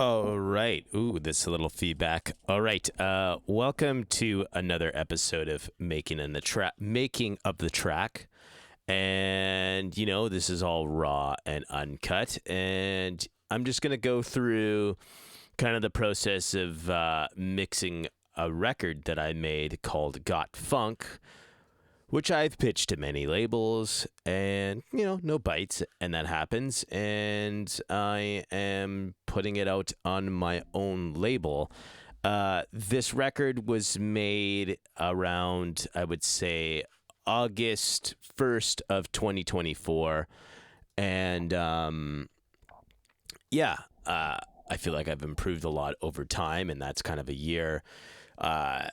All right. Ooh, this a little feedback. All right. Welcome to another episode of Making of the Track. And this is all raw and uncut. And I'm just gonna go through kind of the process of mixing a record that I made called Got Funk, which I've pitched to many labels, and no bites, and that happens. And I am putting it out on my own label. This record was made around, I would say, August 1st of 2024, and I feel like I've improved a lot over time, and that's kind of a year. I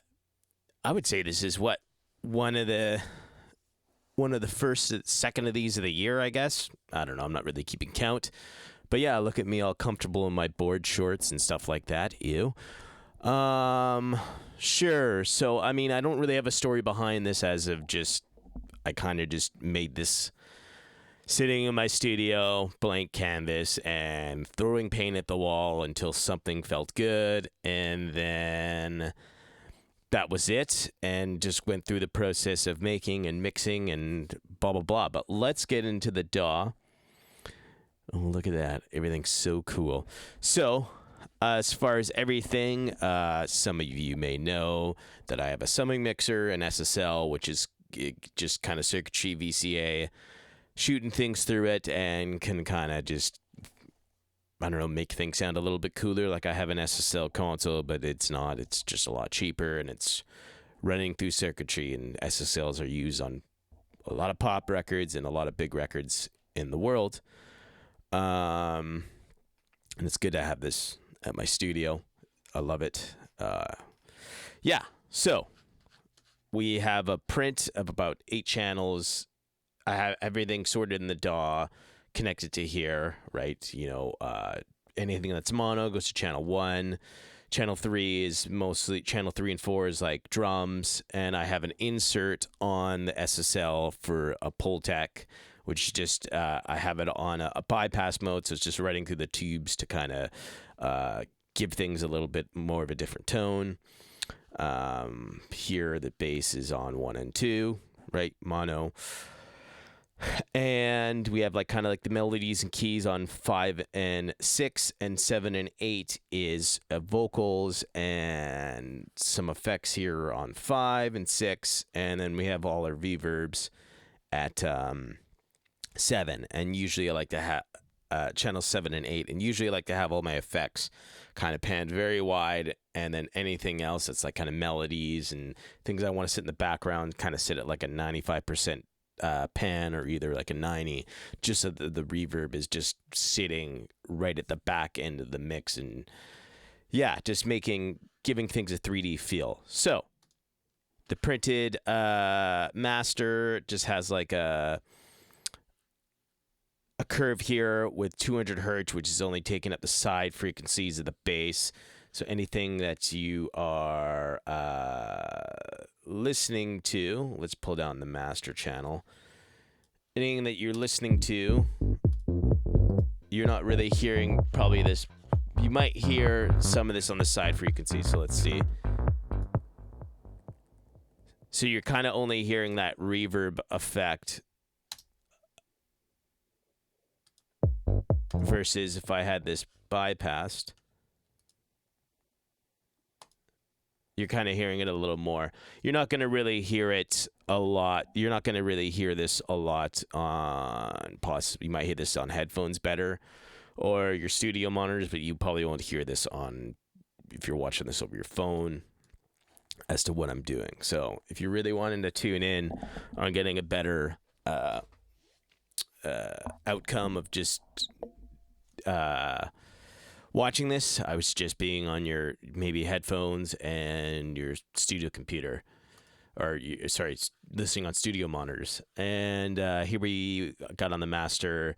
would say this is what one of the second of these of the year, I guess. I don't know. I'm not really keeping count. But yeah, look at me all comfortable in my board shorts and stuff like that. Ew. Sure. So, I mean, I don't really have a story behind this I kind of just made this sitting in my studio, blank canvas, and throwing paint at the wall until something felt good. And then that was it, and just went through the process of making and mixing and blah, blah, blah. But let's get into the DAW. Oh, look at that. Everything's so cool. So, as far as everything, some of you may know that I have a summing mixer, an SSL, which is just kind of circuitry VCA, shooting things through it, and can kind of just, I don't know, make things sound a little bit cooler. Like I have an SSL console, but it's not. It's just a lot cheaper, and it's running through circuitry, and SSLs are used on a lot of pop records and a lot of big records in the world. And it's good to have this at my studio. I love it. So we have a print of about 8 channels. I have everything sorted in the DAW, connected to here, right? Anything that's mono goes to channel 1. Channel 3 is mostly, channel 3 and 4 is like drums, and I have an insert on the SSL for a Pultec, which just, I have it on a bypass mode, so it's just running through the tubes to kind of give things a little bit more of a different tone. Here the bass is on 1 and 2, right? Mono. And we have kind of the melodies and keys on 5 and 6, and 7 and 8 is vocals and some effects here on 5 and 6, and then we have all our reverbs at 7. And usually I like to have channel 7 and 8, and usually I like to have all my effects kind of panned very wide, and then anything else that's kind of melodies and things I want to sit in the background kind of sit at a 95% pan, or either a 90, just so the reverb is just sitting right at the back end of the mix, and just giving things a 3D feel. So the printed master just has a curve here with 200 hertz, which is only taking up the side frequencies of the bass. So anything that you are listening to, let's pull down the master channel. Anything that you're listening to, you're not really hearing probably this. You might hear some of this on the side frequency. So let's see. So you're kind of only hearing that reverb effect, versus if I had this bypassed, you're kind of hearing it a little more. You're not going to really hear it a lot. You're not going to really hear this a lot on, possibly you might hear this on headphones better, or your studio monitors, but you probably won't hear this on, if you're watching this over your phone, as to what I'm doing. So if you're really wanting to tune in on getting a better outcome of just watching this, I was just being on your maybe headphones and your studio computer, or listening on studio monitors. And here we got on the master.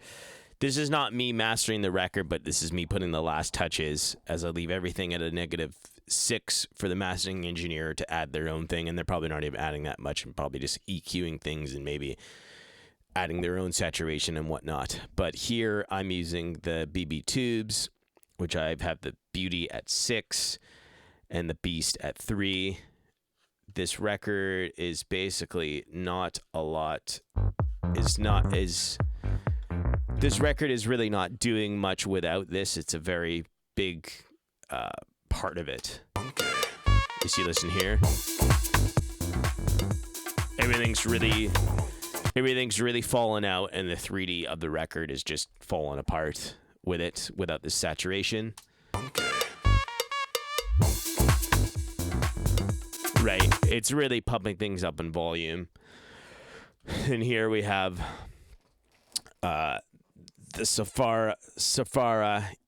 This is not me mastering the record, but this is me putting the last touches, as I leave everything at a -6 for the mastering engineer to add their own thing. And they're probably not even adding that much, and probably just EQing things and maybe adding their own saturation and whatnot. But here I'm using the BB tubes, which I have the Beauty at 6 and the Beast at 3. This record is basically not a lot. This record is really not doing much without this. It's a very big part of it. You see, listen here. Everything's really fallen out, and the 3D of the record is just falling apart with it without the saturation. Right, it's really pumping things up in volume. And here we have the Safara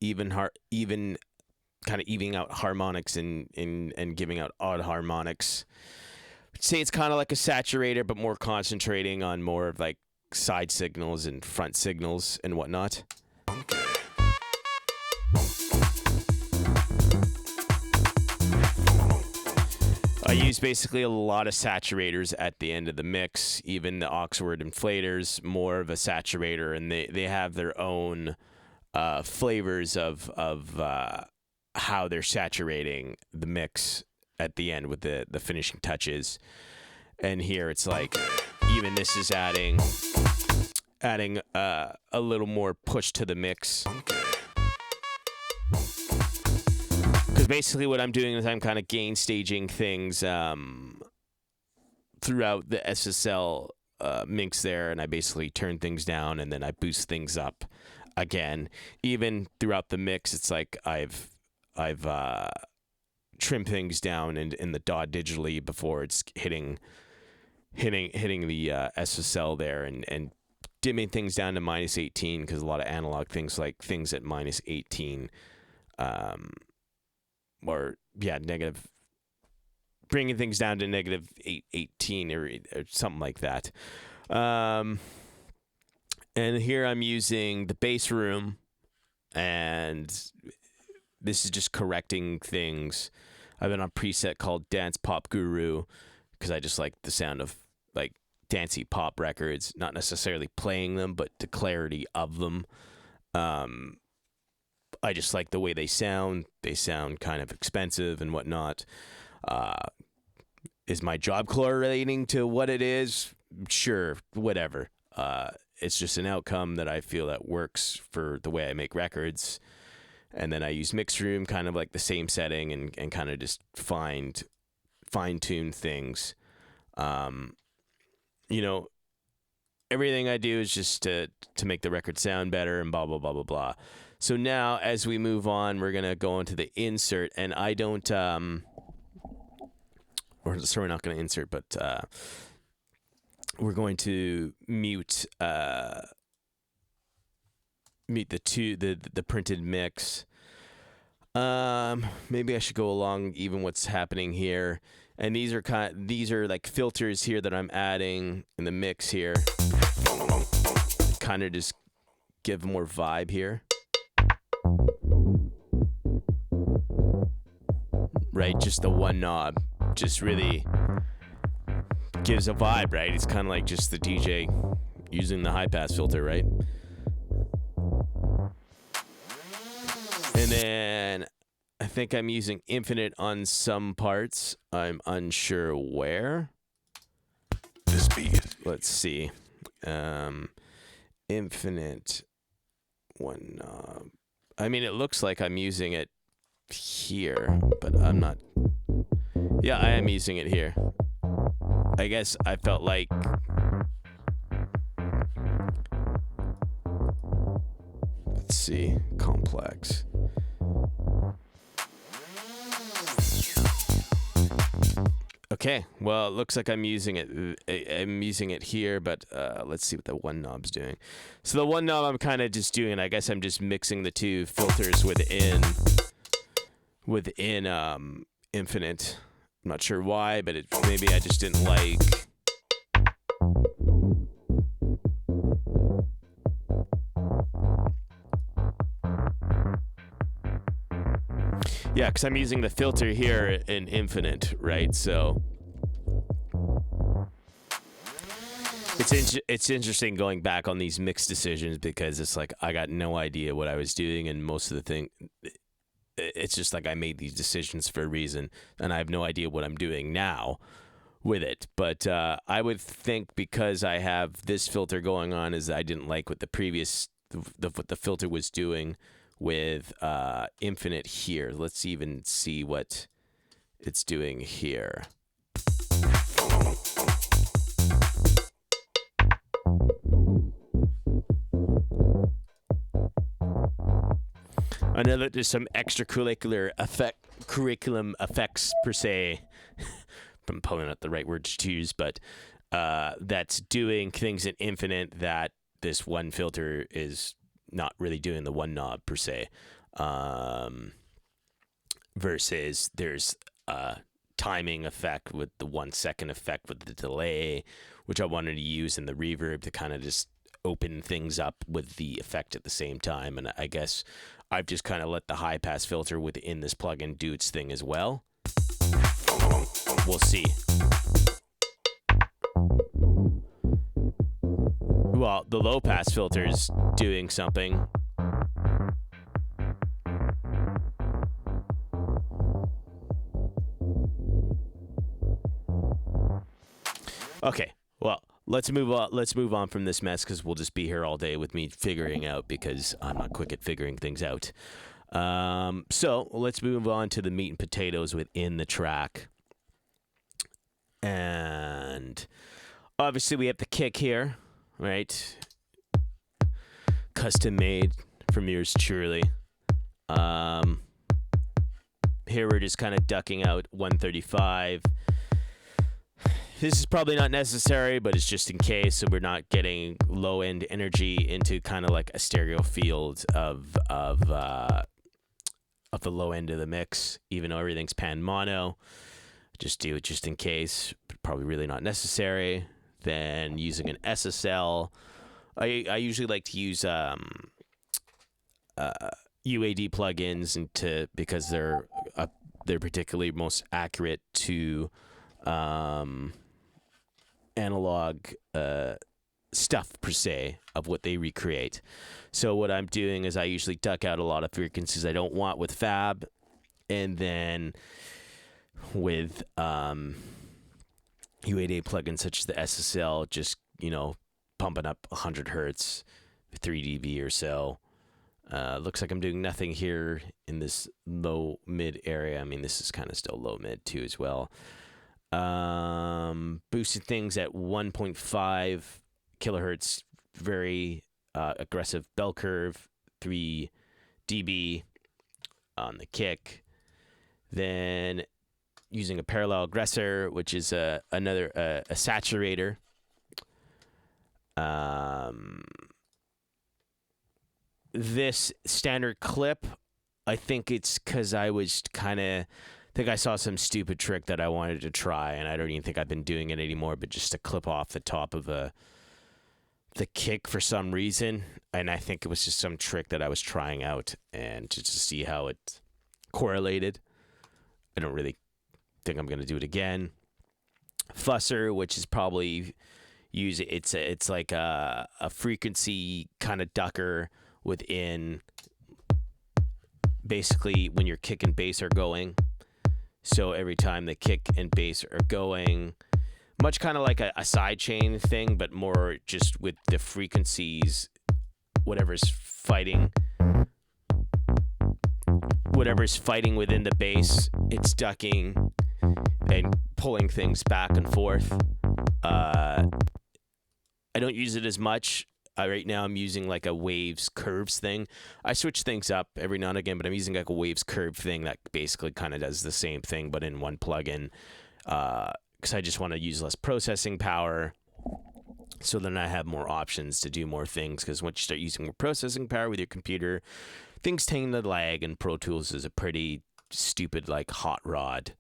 even kind of evening out harmonics and giving out odd harmonics. I'd say it's kind of like a saturator, but more concentrating on more of like side signals and front signals and whatnot. I use basically a lot of saturators at the end of the mix, even the Oxford inflators, more of a saturator, and they have their own flavors of how they're saturating the mix at the end with the finishing touches. And here it's like, even this is adding a little more push to the mix. Because basically what I'm doing is I'm kind of gain staging things throughout the SSL mix there, and I basically turn things down and then I boost things up again. Even throughout the mix, it's like I've trimmed things down in the DAW digitally before it's hitting the SSL there, and dimming things down to -18, because a lot of analog things like things at -18 or negative, bringing things down to -18 or something like that. And here I'm using the bass room, and this is just correcting things. I've been on a preset called Dance Pop Guru because I just like the sound of like dancey pop records, not necessarily playing them, but the clarity of them. I just like the way they sound. They sound kind of expensive and whatnot. Is my job correlating to what it is? Sure, whatever. It's just an outcome that I feel that works for the way I make records. And then I use Mix Room, kind of like the same setting, and kind of just fine-tune things. Everything I do is just to make the record sound better and blah, blah, blah, blah, blah. So now, as we move on, we're going to go into the insert, and I don't, we're not going to insert, but we're going to mute the printed mix. Maybe I should go along even what's happening here. And these are like filters here that I'm adding in the mix here. Kind of just give more vibe here. Right, just the one knob just really gives a vibe, right? It's kind of like just the DJ using the high pass filter, right? And then I think I'm using Infinite on some parts. I'm unsure where. This beat. Let's see. Infinite one knob. I mean, it looks like I'm using it here, but I'm not. Yeah, I am using it here. I guess I felt like let's see, complex. Okay, well, it looks like I'm using it here, but let's see what the one knob's doing. So the one knob I'm kind of just doing, I guess I'm just mixing the two filters within Infinite. I'm not sure why, but maybe I just didn't like. Yeah, because I'm using the filter here in Infinite, right? So it's interesting going back on these mix decisions, because it's like I got no idea what I was doing, and most of the thing, it's just like I made these decisions for a reason, and I have no idea what I'm doing now with it. But I would think because I have this filter going on is I didn't like what the previous what the filter was doing with infinite here. Let's even see what it's doing here. I know that there's some curriculum effects per se. I'm pulling out the right words to use, but that's doing things in infinite that this one filter is not really doing the one knob per se. Versus there's a timing effect with the 1 second effect with the delay, which I wanted to use in the reverb to kind of just open things up with the effect at the same time. And I guess I've just kind of let the high pass filter within this plugin do its thing as well. We'll see. Well, the low pass filter is doing something. Okay, well, let's move on. Let's move on from this mess because we'll just be here all day with me figuring out because I'm not quick at figuring things out. So let's move on to the meat and potatoes within the track. And obviously we have the kick here, right? Custom made from yours truly. Here we're just kind of ducking out 135. This is probably not necessary, but it's just in case, so we're not getting low-end energy into kind of like a stereo field of the low end of the mix, even though everything's pan mono. Just do it just in case, but probably really not necessary. Then using an SSL, I usually like to use UAD plugins because they're particularly most accurate to analog stuff per se of what they recreate. So what I'm doing is I usually duck out a lot of frequencies I don't want with Fab, and then with UAD plugins such as the SSL, just pumping up 100 hertz, 3 dB or so. Looks like I'm doing nothing here in this low mid area. I mean, this is kind of still low mid too as well. Boosting things at 1.5 kilohertz, very aggressive bell curve, 3 dB on the kick. Then using a parallel aggressor, which is another saturator. This standard clip, I think it's because I was I saw some stupid trick that I wanted to try, and I don't even think I've been doing it anymore, but just to clip off the top of the kick for some reason. And I think it was just some trick that I was trying out and just to see how it correlated. I don't really think I'm going to do it again. Fusser, which is probably it's like a frequency kind of ducker within basically when your kick and bass are going. So every time the kick and bass are going, much kind of like a sidechain thing, but more just with the frequencies, whatever's fighting within the bass, it's ducking and pulling things back and forth. I don't use it as much. Right now I'm using like a waves curves thing. I switch things up every now and again, but I'm using like a waves curve thing that basically kind of does the same thing, but in one plugin. Because I just want to use less processing power. So then I have more options to do more things. Because once you start using more processing power with your computer, things tend to lag, and Pro Tools is a pretty stupid, like hot rod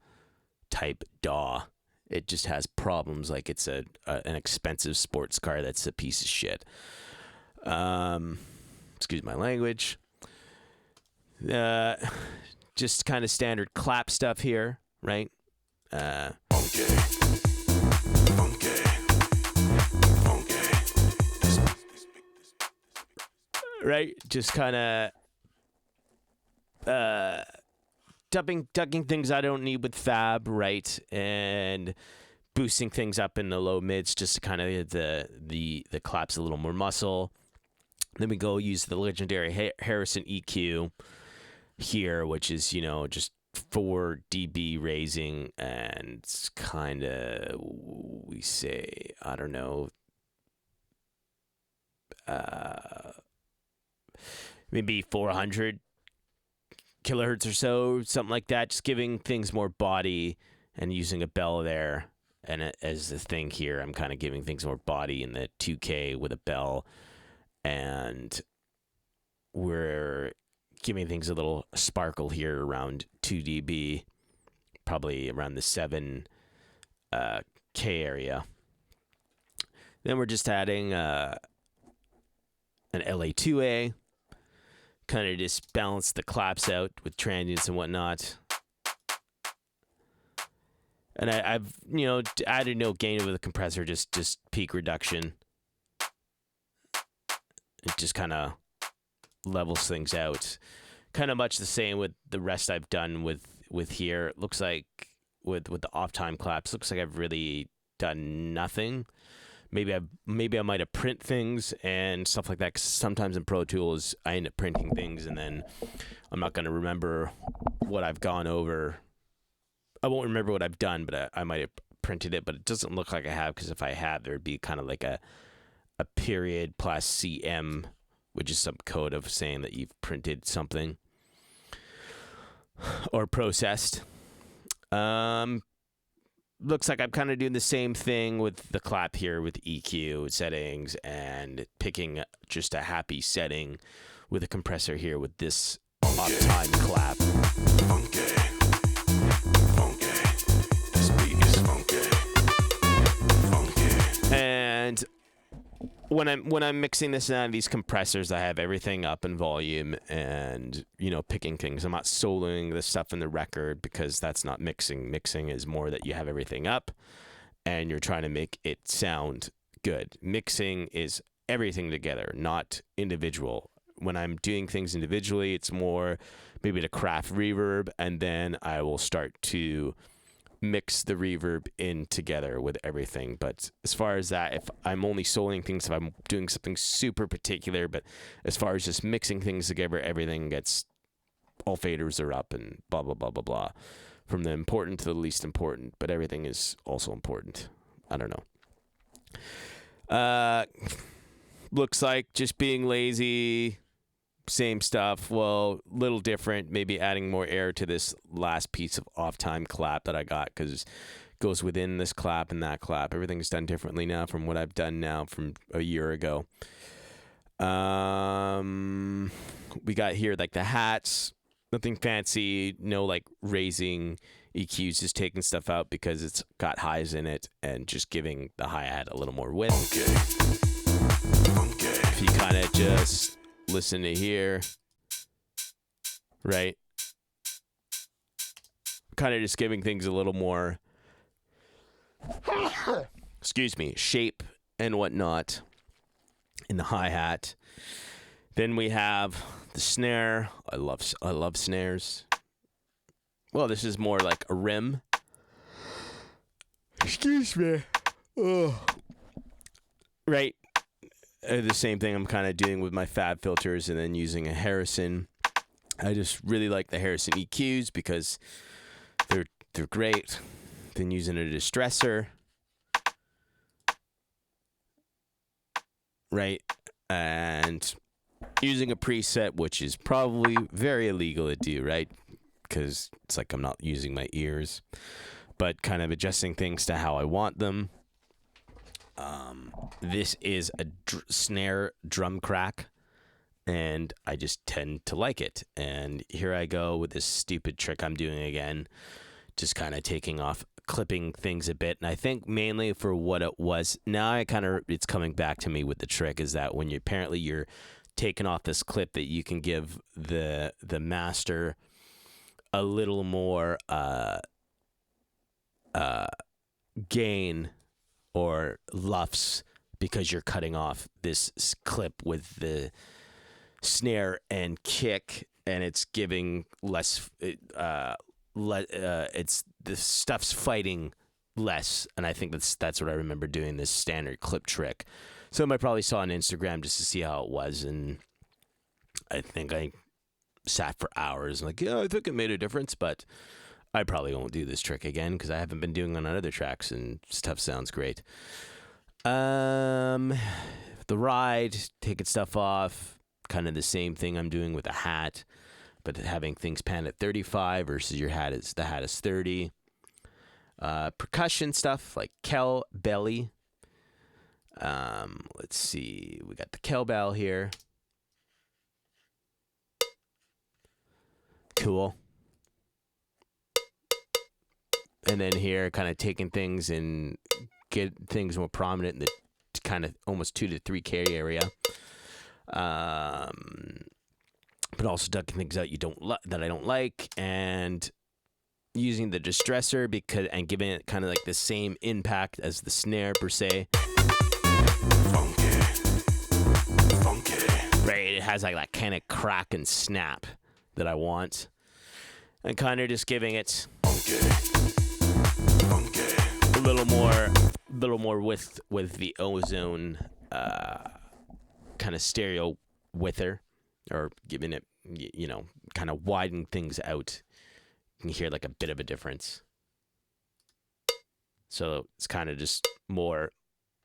type DAW. It just has problems like it's an expensive sports car that's a piece of shit. Excuse my language. Just kind of standard clap stuff here, right? Right? Just kind of ducking things I don't need with fab, right, and boosting things up in the low mids just to kind of give the claps a little more muscle. Then we go use the legendary Harrison EQ here, which is just 4 dB raising, and it's kind of, we say, I don't know, maybe 400 kilohertz or so, something like that, just giving things more body and using a bell there. And as the thing here, I'm kind of giving things more body in the 2K with a bell, and we're giving things a little sparkle here around 2 dB, probably around the 7 K area. Then we're just adding an LA2A, kind of just balance the claps out with transients and whatnot. And I've added no gain over the compressor, just peak reduction. It just kind of levels things out. Kind of much the same with the rest I've done with here. It looks like with the off time claps, looks like I've really done nothing. Maybe I might have print things and stuff like that, 'cause sometimes in Pro Tools I end up printing things and then I'm not going to remember what I've gone over. I won't remember what I've done, but I might have printed it, but it doesn't look like I have, because if I had, there'd be kind of like a period plus CM, which is some code of saying that you've printed something or processed. Looks like I'm kind of doing the same thing with the clap here with EQ settings and picking just a happy setting with a compressor here with this off-time clap. Funky. This beat is funky. And when I'm mixing this out of these compressors, I have everything up in volume and, picking things. I'm not soloing the stuff in the record, because that's not mixing. Mixing is more that you have everything up and you're trying to make it sound good. Mixing is everything together, not individual. When I'm doing things individually, it's more maybe to craft reverb, and then I will start to mix the reverb in together with everything. But as far as that, if I'm only soloing things, if I'm doing something super particular, but as far as just mixing things together, everything gets, all faders are up and blah, blah, blah, blah, blah. From the important to the least important, but everything is also important. I don't know. Looks like just being lazy, same stuff. Well, little different, maybe adding more air to this last piece of off-time clap that I got, because it goes within this clap and that clap. Everything's done differently now from what I've done now from a year ago. We got here like the hats, nothing fancy, no like raising EQs, just taking stuff out because it's got highs in it and just giving the hi-hat a little more width. Funky. If you kind of just listen to here, right? Kind of just giving things a little more, excuse me, shape and whatnot in the hi-hat. Then we have the snare. I love snares. Well, this is more like a rim. Excuse me. Oh. Right. The same thing I'm kind of doing with my fab filters, and then using a Harrison. I just really like the Harrison EQs because they're great. Then using a distressor, right, and using a preset, which is probably very illegal to do, right, because it's like I'm not using my ears, but kind of adjusting things to how I want them. This is a snare drum crack, and I just tend to like it. And here I go with this stupid trick I'm doing again, just kind of taking off, clipping things a bit. And I think mainly for what it was, now it's coming back to me with the trick, is that when you're taking off this clip, that you can give the master a little more gain or luffs, because you're cutting off this clip with the snare and kick and it's giving less. It's the stuff's fighting less, and I think that's what I remember doing this standard clip trick. So I probably saw on Instagram just to see how it was, and I think I sat for hours like, yeah, I think it made a difference, but I probably won't do this trick again because I haven't been doing it on other tracks, and stuff sounds great. The ride, taking stuff off, kind of the same thing I'm doing with a hat, but having things pan at 35 versus the hat is 30. Percussion stuff like Kel belly. Let's see, we got the cowbell here. Cool. And then here, kind of taking things and get things more prominent in the kind of almost 2 to 3K area. But also ducking things out that I don't like, and using the distressor and giving it kind of like the same impact as the snare per se. Funky. Right, it has like that kind of crack and snap that I want, and kind of just giving it a little more with the ozone kind of stereo wither, or giving it, kind of widening things out. You can hear like a bit of a difference. So it's kind of just more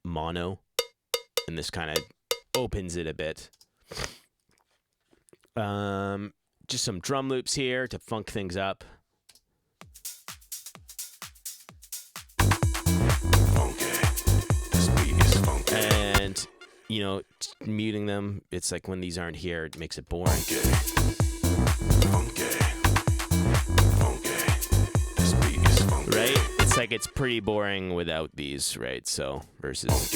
mono, and this kind of opens it a bit. Just some drum loops here to funk things up. And, muting them, it's like when these aren't here, it makes it boring. Right? It's like it's pretty boring without these, right? So, versus...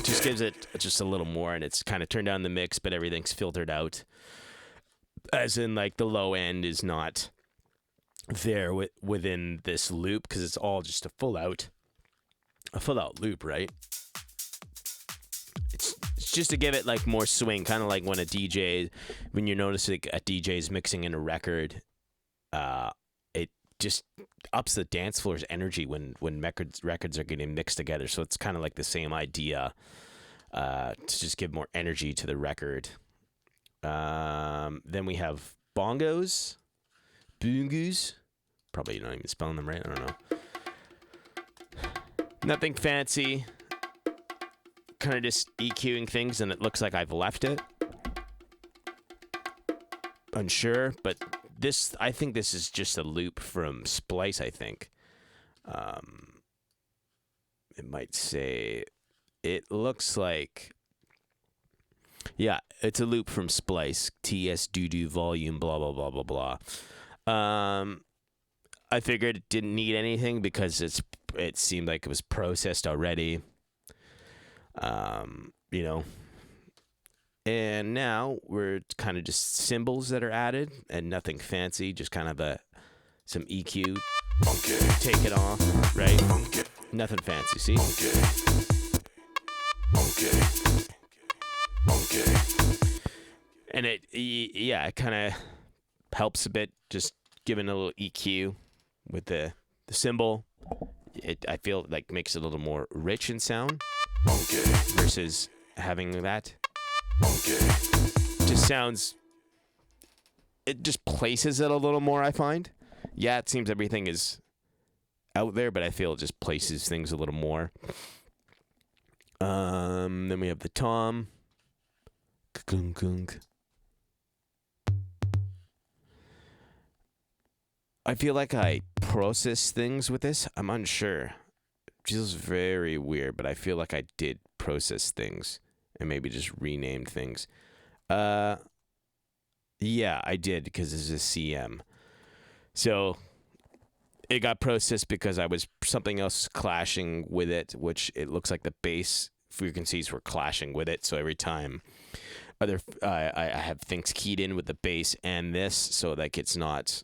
just gives it just a little more, and it's kind of turned down the mix, but everything's filtered out. As in, like, the low end is not there within this loop, because it's all just a full out loop, right? It's just to give it like more swing, kind of like when you notice like a DJ's mixing in a record, it just ups the dance floor's energy when records are getting mixed together. So it's kind of like the same idea, to just give more energy to the record. Then we have bongos. Probably not even spelling them right. I don't know. Nothing fancy. Kind of just EQing things, and it looks like I've left it. Unsure, but I think this is just a loop from Splice, I think. It might say, it looks like, yeah, it's a loop from Splice. TS doo volume, blah, blah, blah, blah, blah. I figured it didn't need anything because it seemed like it was processed already. And now we're kind of just cymbals that are added and nothing fancy, just kind of some EQ. Take it off, right? Nothing fancy, see? And it kind of helps a bit, just giving a little EQ with the cymbal. I feel like makes it a little more rich in sound versus having that. Just sounds, it just places it a little more, I find. Yeah, it seems everything is out there, but I feel it just places things a little more. Then we have the tom. I feel like I process things with this. I'm unsure. It feels very weird, but I feel like I did process things and maybe just renamed things. Yeah, I did, because this is a CM. So it got processed because something else clashing with it, which it looks like the bass frequencies were clashing with it. So every time I have things keyed in with the bass and this, so like it's not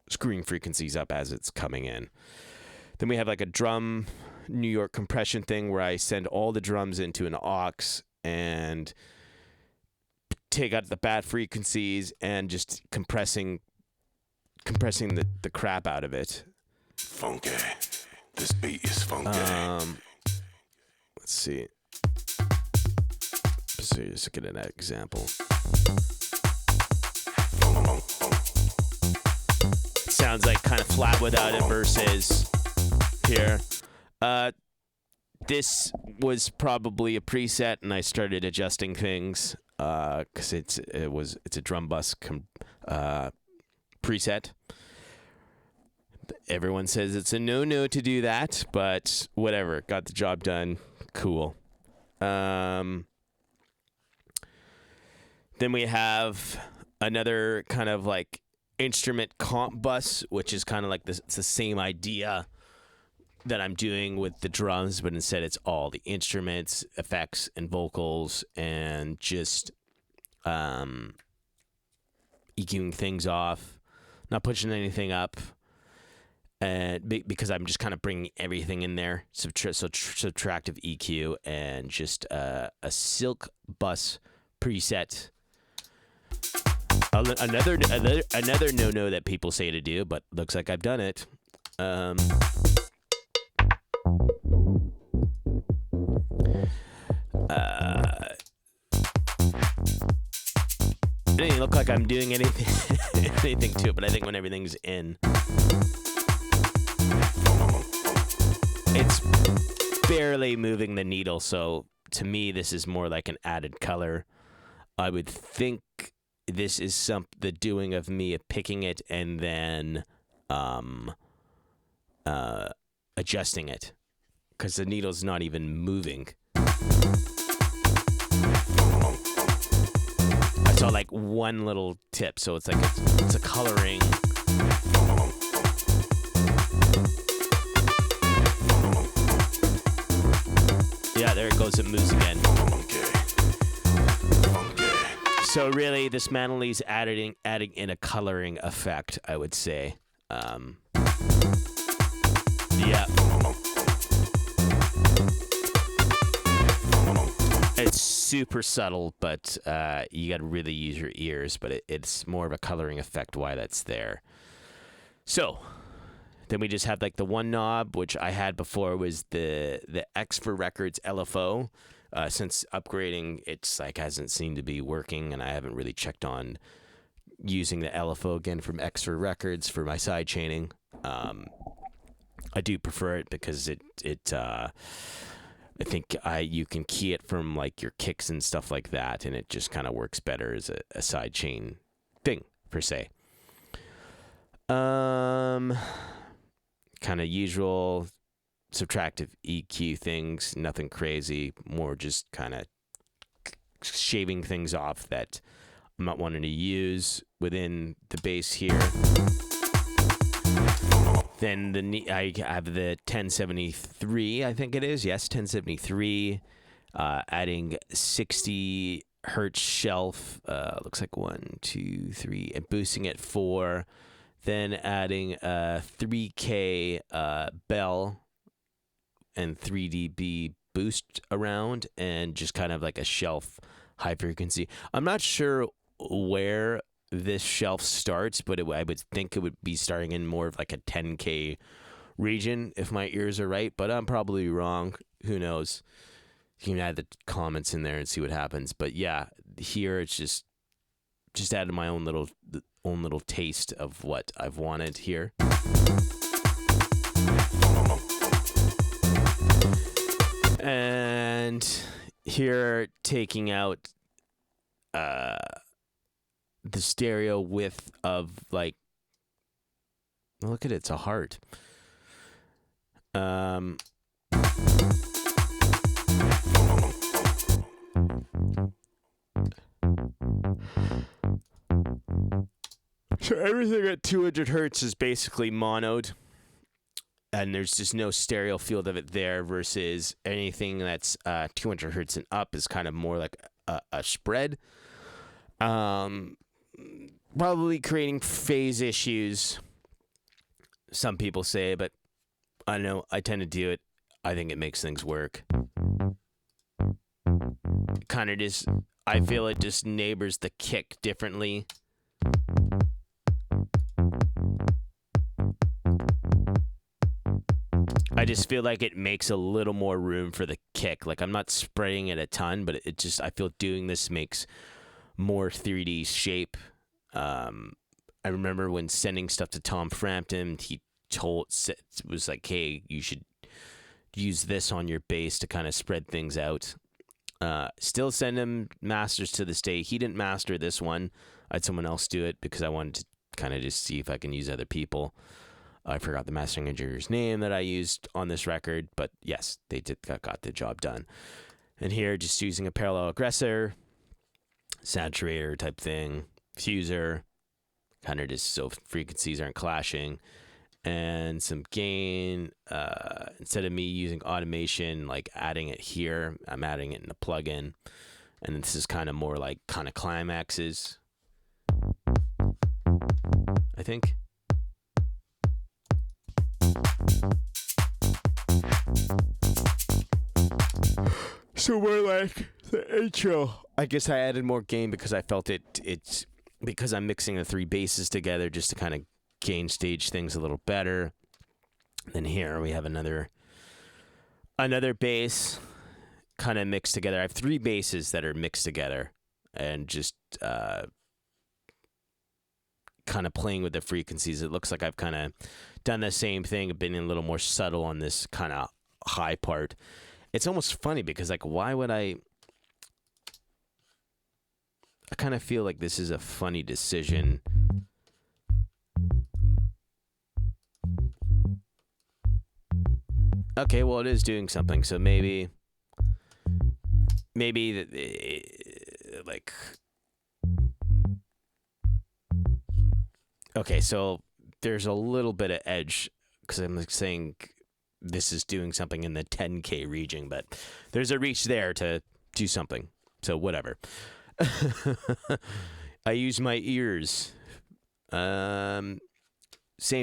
screwing frequencies up as it's coming in. Then we have like a drum New York compression thing where I send all the drums into an aux and take out the bad frequencies and just compressing the crap out of it. Funky. This beat is funky. Let's see. So just look at an example. Sounds like kind of flat without it versus here. This was probably a preset, and I started adjusting things because it's a drum bus preset. Everyone says it's a no to do that, but whatever. Got the job done. Cool. Then we have another kind of like instrument comp bus, which is kind of like this. It's the same idea that I'm doing with the drums, but instead it's all the instruments, effects, and vocals, and just EQing things off, not pushing anything up, and because I'm just kind of bringing everything in there, subtractive EQ, and just a silk bus preset. Another no that people say to do, but looks like I've done it. It doesn't look like I'm doing anything to it, but I think when everything's in, it's barely moving the needle. So to me, this is more like an added color. I would think this is the doing of me picking it and then adjusting it, because the needle's not even moving. I saw like one little tip, so it's like it's a coloring. Yeah, there it goes. It moves again. So really, this Manley's adding in a coloring effect, I would say. Yeah. It's super subtle, but you got to really use your ears. But it's more of a coloring effect why that's there. So then we just have like the one knob, which I had before was the X for Records LFO. Since upgrading, it's like hasn't seemed to be working, and I haven't really checked on using the LFO again from X for Records for my side chaining. I do prefer it because I think you can key it from like your kicks and stuff like that, and it just kind of works better as a side chain thing per se. Kind of usual subtractive EQ things, nothing crazy, more just kind of shaving things off that I'm not wanting to use within the bass here. Then I have the 1073, I think it is. Yes, 1073, adding 60 hertz shelf. Looks like 1, 2, 3, and boosting it 4. Then adding a 3K bell and 3 dB boost around, and just kind of like a shelf high frequency. I'm not sure where this shelf starts, but I would think it would be starting in more of like a 10K region if my ears are right, but I'm probably wrong. Who knows? You can add the comments in there and see what happens. But yeah, here it's just added my own little taste of what I've wanted here. And here taking out the stereo width of like, look at it, it's a heart. So everything at 200 hertz is basically monoed, and there's just no stereo field of it there, versus anything that's 200 hertz and up is kind of more like a spread. Probably creating phase issues, some people say, but I don't know. I tend to do it. I think it makes things work. Kind of just I feel it just neighbors the kick differently. I just feel like it makes a little more room for the kick. Like I'm not spraying it a ton, but it just, I feel doing this makes more 3D shape. I remember when sending stuff to Tom Frampton, he was like, hey, you should use this on your bass to kind of spread things out. Still send him masters to this day. He didn't master this one. I had someone else do it because I wanted to kind of just see if I can use other people. I forgot the mastering engineer's name that I used on this record, but yes, they got the job done. And here, just using a parallel aggressor, saturator type thing, fuser, kind of just so frequencies aren't clashing, and some gain. Instead of me using automation, like adding it here, I'm adding it in the plugin, and this is kind of more like kind of climaxes, I think. So we're like the intro. I guess I added more gain because I felt it's because I'm mixing the three basses together just to kind of gain stage things a little better. Then here we have another bass kind of mixed together. I have three basses that are mixed together and just kind of playing with the frequencies. It looks like I've kind of done the same thing, been a little more subtle on this kind of high part. It's almost funny because, like, why would I kind of feel like this is a funny decision. Okay, well, it is doing something, so maybe like, okay, so there's a little bit of edge because I'm like saying this is doing something in the 10K region, but there's a reach there to do something. So whatever. I use my ears. Same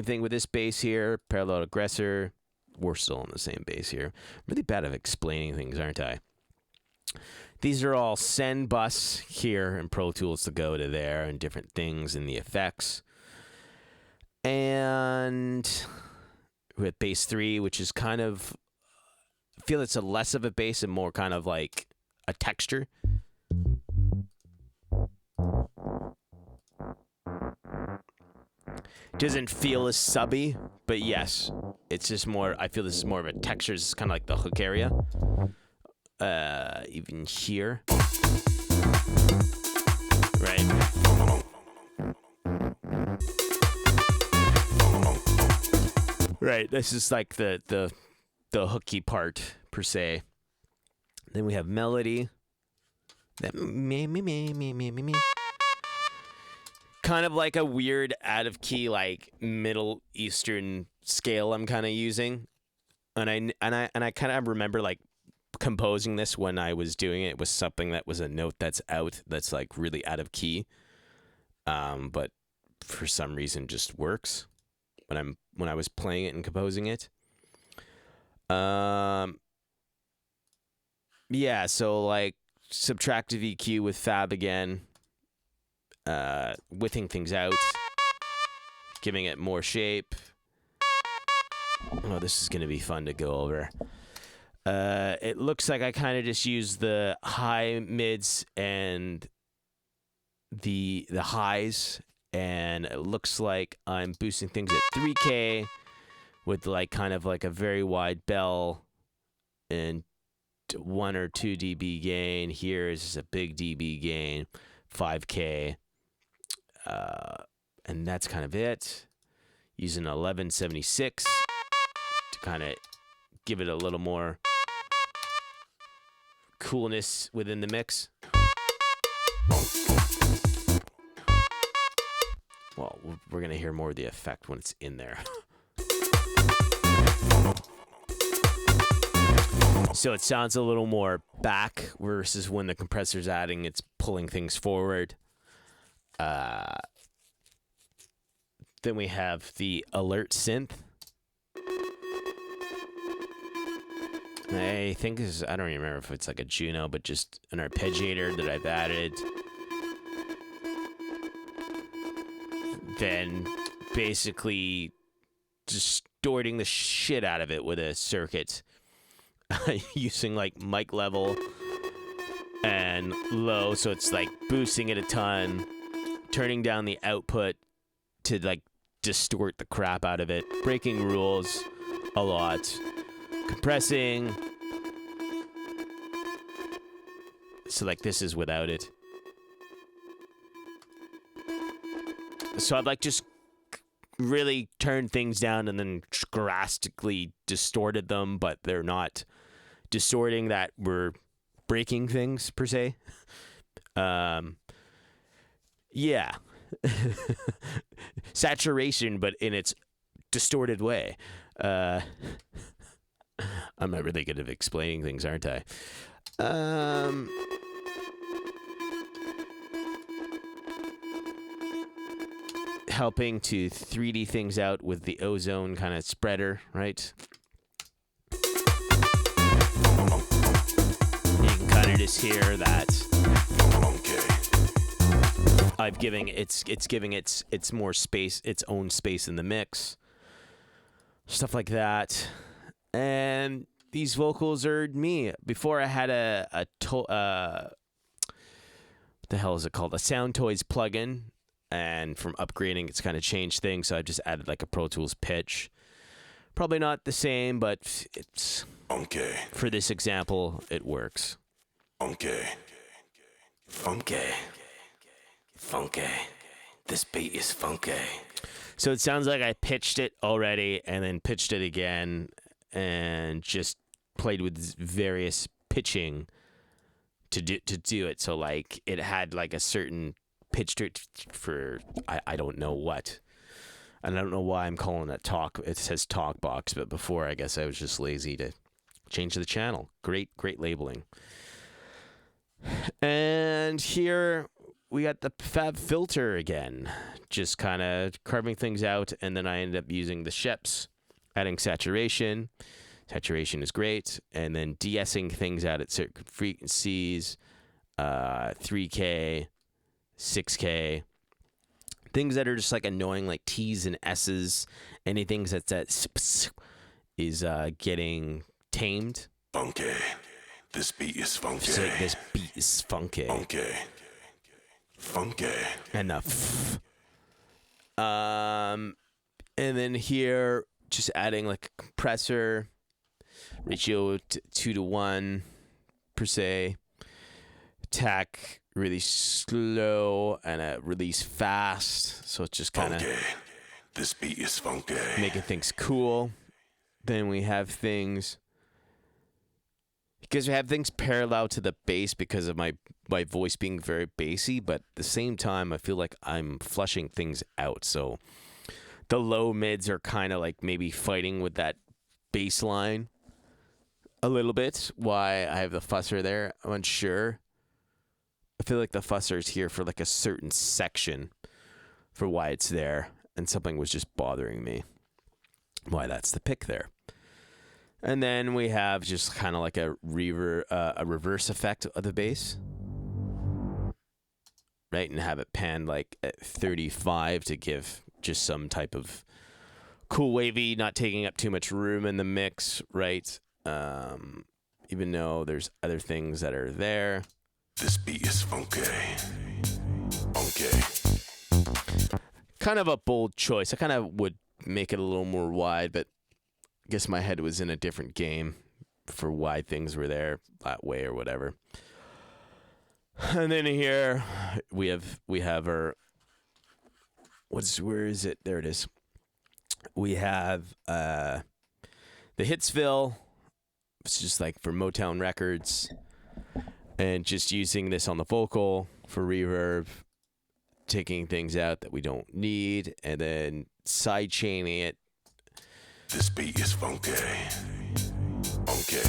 thing with this bass here, parallel aggressor. We're still on the same bass here. I'm really bad at explaining things, aren't I? These are all send bus here and Pro Tools to go to there and different things in the effects. And with bass 3, which is kind of, I feel it's a less of a bass and more kind of like a texture. Doesn't feel as subby, but yes, it's just more, I feel this is more of a texture. This is kind of like the hook area. Even here. Right. Right, this is like the hooky part per se. Then we have melody. That me. Kind of like a weird out of key, like Middle Eastern scale I'm kind of using, and I kind of remember like composing this when I was doing it. It was something that was a note that's out, that's like really out of key, but for some reason just works when I was playing it and composing it. Yeah, so like subtractive EQ with Fab again, withing things out, giving it more shape. Oh, this is going to be fun to go over. It looks like I kind of just use the high mids and the highs, and it looks like I'm boosting things at 3K with like kind of like a very wide bell and 1 or 2 dB gain. Here is just a big dB gain, 5K, and that's kind of it. Using 1176 to kind of give it a little more coolness within the mix. Well, we're going to hear more of the effect when it's in there. So it sounds a little more back versus when the compressor's adding, it's pulling things forward. Then we have the alert synth. I think is, I don't remember if it's like a Juno, but just an arpeggiator that I've added. Then basically distorting the shit out of it with a circuit using like mic level and low, so it's like boosting it a ton, turning down the output to like distort the crap out of it, breaking rules a lot, compressing. So like this is without it. So I've like just really turned things down and then drastically distorted them, but they're not distorting that we're breaking things per se. Yeah. Saturation, but in its distorted way. I'm not really good at explaining things, aren't I? Helping to 3D things out with the ozone kind of spreader, right? You can kind of just hear that I've giving it's giving its more space, its own space in the mix, stuff like that. And these vocals are me. Before I had what the hell is it called? A Sound Toys plugin. And from upgrading, it's kind of changed things. So I just added like a Pro Tools pitch. Probably not the same, but it's funky. For this example, it works. Funky. Funky. Funky. This beat is funky. So it sounds like I pitched it already and then pitched it again and just played with various pitching to do it. So like it had like a certain pitch to it for I don't know what. And I don't know why I'm calling it talk. It says talk box, but before I guess I was just lazy to change the channel. Great labeling. And here we got the Fab Filter again. Just kind of carving things out, and then I ended up using the Sheps, adding saturation. Saturation is great, and then de-essing things out at certain frequencies, 3K, 6K, things that are just like annoying, like T's and S's. Anything that is getting tamed. Funky. This beat is funky. So like, this beat is funky. Funky. Funky. And the and then here, just adding like a compressor, ratio 2:1 per se. Attack really slow and a release fast, so it's just kind of this beat is funky, making things cool. Then we have things parallel to the bass because of my voice being very bassy, but at the same time I feel like I'm flushing things out, so the low mids are kind of like maybe fighting with that bass line a little bit. Why I have the fusser there, I'm unsure. I feel like the fusser is here for like a certain section for why it's there, and something was just bothering me why that's the pick there. And then we have just kind of like a reverse effect of the bass, right? And have it panned like at 35 to give just some type of cool wavy, not taking up too much room in the mix, right? Even though there's other things that are there. This beat is funky. Funky. Kind of a bold choice. I kind of would make it a little more wide, but I guess my head was in a different game for why things were there that way or whatever. And then here we have our where is it? There it is. We have the Hitsville. It's just like for Motown Records. And just using this on the vocal for reverb, taking things out that we don't need, and then side chaining it. This beat is funky. Funky.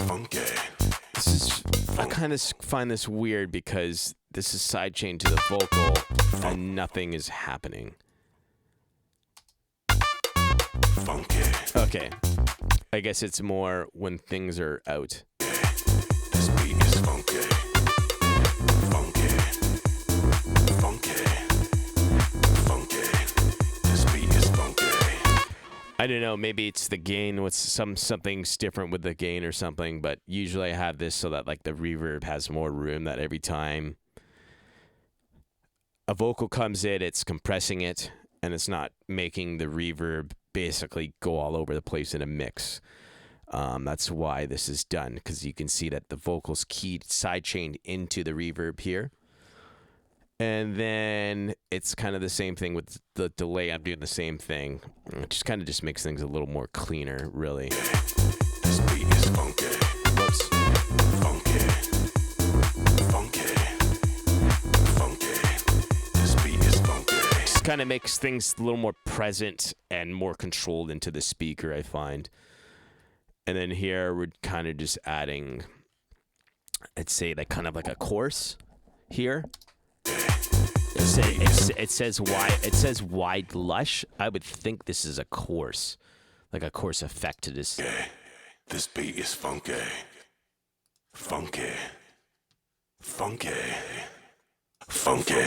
Funky. I kind of find this weird because this is side chained to the vocal and nothing is happening. Funky. Okay. I guess it's more when things are out. This beat is funky. Funky. Funky. Funky. This beat is funky. I don't know, maybe it's the gain with something's different with the gain or something, but usually I have this so that like the reverb has more room, that every time a vocal comes in, it's compressing it and it's not making the reverb basically go all over the place in a mix. That's why this is done, because you can see that the vocals keyed sidechained into the reverb here. And then it's kind of the same thing with the delay. I'm doing the same thing. It just kind of just makes things a little more cleaner, really. This beat is funky. Whoops. Funky. Funky. Funky. This beat is funky. Just kind of makes things a little more present and more controlled into the speaker, I find. And then here we're kind of just adding, I'd say, like kind of like a chorus here. It says wide lush. I would think this is a chorus, like a chorus effect to this. This beat is funky. Funky. Funky. Funky.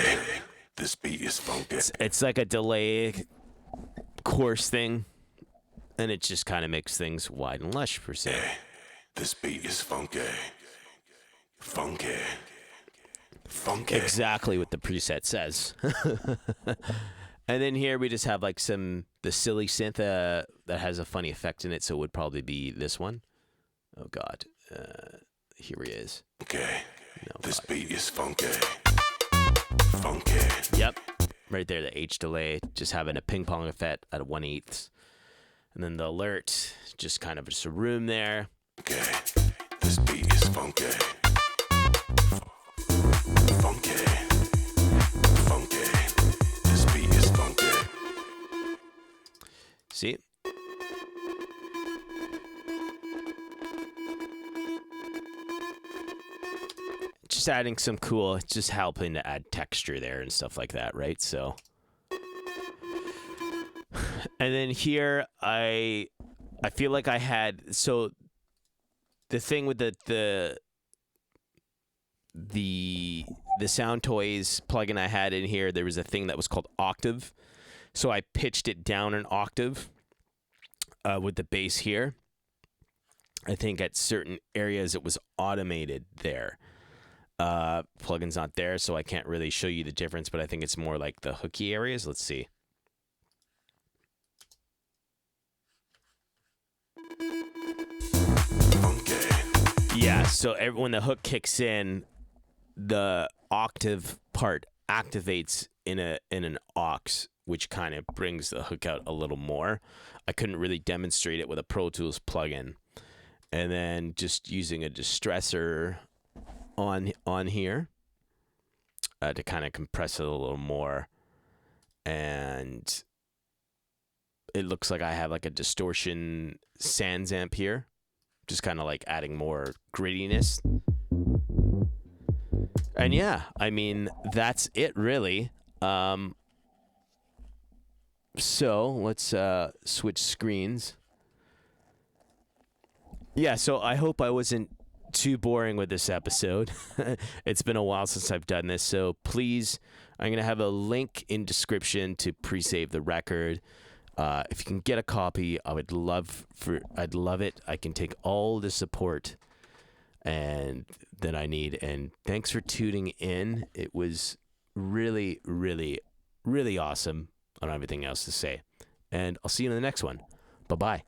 This beat is funky. It's like a delay chorus thing, and it just kind of makes things wide and lush per se. This beat is funky. Funky. Funky. Exactly what the preset says. And then here we just have like the silly synth that has a funny effect in it, so it would probably be this one. Oh God, here he is. Okay. No, this God. beat is funky. Funky. Yep, right there, the H delay, just having a ping pong effect at 1/8, and then the alert, just kind of just a room there. Okay. This beat is funky. Funky. Funky. This beat is funky. See? Just adding some cool, just helping to add texture there and stuff like that, right? So, and then here I feel like I had, so the thing with the Sound Toys plugin I had in here, there was a thing that was called octave. So I pitched it down an octave with the bass here. I think at certain areas it was automated there. Plugin's not there, so I can't really show you the difference, but I think it's more like the hooky areas. Let's see. Yeah, so when the hook kicks in, the octave part activates in an aux, which kind of brings the hook out a little more. I couldn't really demonstrate it with a Pro Tools plugin. And then just using a distressor on here to kind of compress it a little more. And it looks like I have like a distortion sans amp here, just kind of like adding more grittiness. And yeah, I mean, that's it really. So let's switch screens. Yeah, so I hope I wasn't too boring with this episode. It's been a while since I've done this, so please, I'm going to have a link in description to pre-save the record. If you can get a copy, I'd love it. I can take all the support and that I need. And thanks for tuning in. It was really, really, really awesome. I don't have anything else to say. And I'll see you in the next one. Bye-bye.